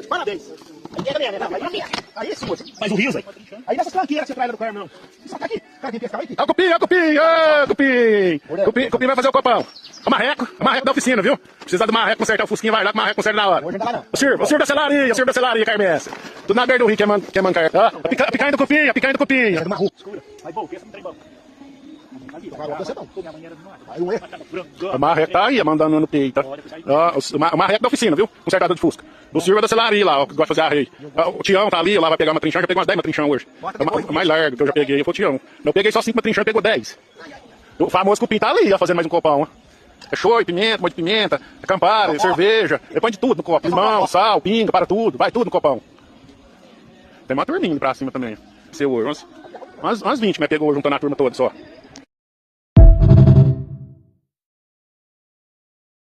Parabéns. Aí sim, moço. Faz um rios aí. Aí nessas tranqueiras que você traz lá do Carmo, não. Só tá aqui. Cara, quem pescar aqui. É o cupim, é o cupim, cupim vai fazer o copão. O marreco da oficina, viu? Precisar do marreco consertar o fusquinha, vai lá que o marreco conserta na hora. Hoje não dá não. O senhor da celaria, Carmessa. Tudo na beira do rio, quer mancar. Ó, a picanha do cupim, É de uma rua. Escura. Vai bom, pensa no trem bom. Agora você não. Aí um erro. O marreco tá aí, mandando no peito. Ó, o marreco da oficina, viu? Consertador de fusca. O senhor da celaria lá, ó, que gosta de fazer arreio. O Tião tá ali, lá vai pegar uma trinchão, já peguei umas 10 matrinchão hoje. O mais largo que eu já peguei, foi o Tião. Eu peguei só 5 matrinchão, pegou 10. O famoso cupim tá ali, ó, fazendo mais um copão, ó. É show, pimenta, molho de pimenta, é campari, cerveja, põe de tudo no copo. Limão, sal, pinga, para tudo, vai tudo no copão. Tem uma turminha pra cima também. Seu hoje, umas 20, mas pegou juntando a turma toda só.